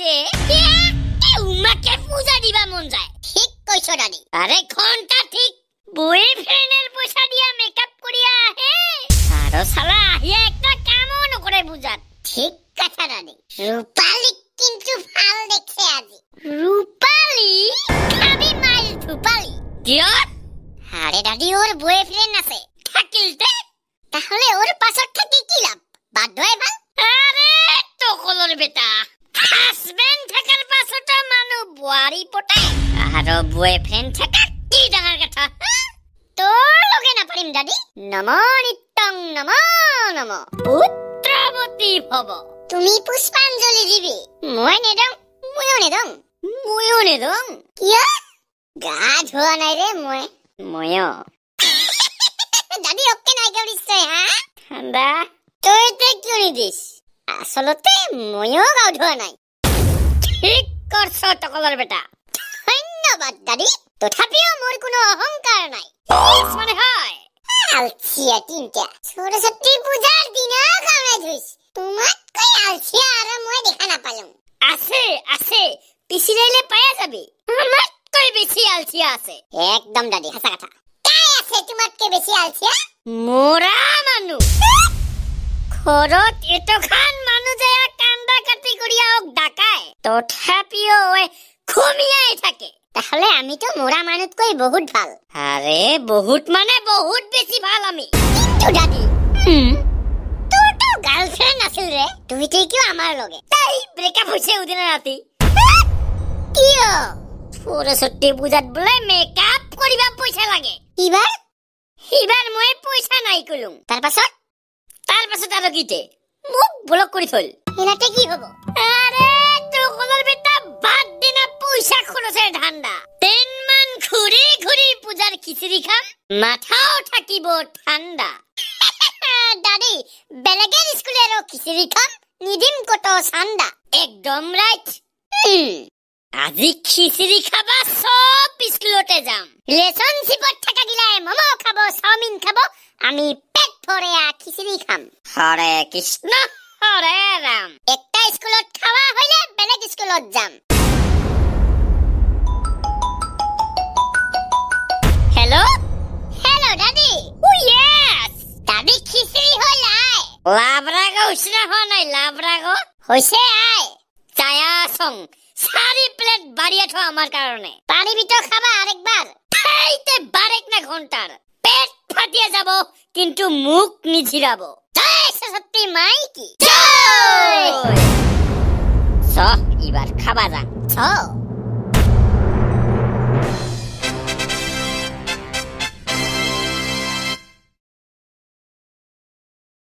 লাগে উমাকে পূজা দিবা মন যায় ঠিক কইছ দাদি আরে ঘন্টা ঠিক বয়ফ্রেন্ডের পয়সা দিয়া মেকআপ করিয়া আহে আরো শালা আহিয়া একটা কামও নকরে বুঝাত ঠিক কথা দাদি রূপালী কিন্তু ভাল দেখছে আজি রূপালী খাবি মাইল রূপালী কিয় আরে দাদি ওর বয়ফ্রেন্ড আছে থাকিলতে তাহলে ওর পাছত থাকি কি লাভ বাধ্যই ভাল আরে টকলর বেটা হাজবেন্ড থাকার পাছত মানু বুয়ারি পটায় আর বয়ফ্রেন্ড থাকা কি ডাঙৰ কথা তোৰ লগে না পাৰিম দাদি নমো নিত্যং নমো নমো পুত্ৰৱতী ভৱ তুমি পুষ্পাঞ্জলি দিবি মই নেদং ময়ো নেদং কিয় গা ধোৱা নাই ৰে ময়ো দাদি অকে নাই কৰিছে হা ঠাণ্ডা তই কিয় নিদিছ আসলতে ময়ো গা ধোৱা নাই ঠিক কৰছ টকলৰ বেটা ধন্যবাদ দাদি তথাপিও মোৰ কোনো অহংকাৰ নাই মানে হয় আলচিয়া তিনটা সৰস্বতী পূজাৰ দিনা কামে ধুইছ তোমাতকৈ আলচিয়া আৰু মই দেখা নাপালোঁ আছে পিছিৰাইলে পায়া যাবি আমাতকৈ বেছি আলচিয়া আছে একদম দাদি সঁচা কথা কাই আছে তোমাতকৈ বেছি আলচিয়া মোৰা মানুহ ঘৰত এটখান মানুহ যায় কান্দা কাটি কৰিয়াওক ডাকায় তথাপিও ঘুমিয়াই থাকে তাহলে আমি তো মোরা মানুষকৈ বহুত ভাল আরে বহুত মানে বহুত বেশি ভাল আমি কিন্তু দাদি তোর তো গার্লফ্রেন্ড আছিল রে তুই কিয় আমার লগে তাই ব্রেকআপ হইছে ওদিন রাতি কিয় সরস্বতী পূজাত বলে মেকআপ করিবা পয়সা লাগে ইবাৰ মই পয়সা নাই কলুম তাৰ পাছত আৰু কিতে মোক ব্লক কৰি থল এলাতে কি হব আৰে তোকলৰ বেটা বাদ দিনা পয়সা খৰচেৰ ধান্দা 10 মান ঘুৰি পূজাৰ খিচিৰি খাম মাথাও থাকিব ঠাণ্ডা দাদি বেলেগেৰ স্কুলেৰ খিচিৰি খাম নিদিম কত চান্দা একদম ৰাইট আজি খিচিৰি খাবা সব স্কুলতে যাম ৰিলেশনশিপত থাকা গিলাই মমো খাব চাওমিন খাব আমি পেট ভৰে খিচিৰি খাম হরে কৃষ্ণ হরে রাম একটা স্কুলত খাওয়া হইলে বেলেগ স্কুলত যাম हेलो दादी ओ यस दादी খিচিৰি হল আই লাভরাগো উছনা হ নাই লাভরাগো হইছে আই চায়া সং 4 প্লেট বাড়িয়া থো আমার কারণে পারিবি তো খাবা আরেকবার খাইতে বারেক না ঘন্টার পেট ফাটিয়া যাব কিন্তু মুখ নিঝিরাবো জয় সরস্বতী মাই কি জয় স এবার খাবা যা ছ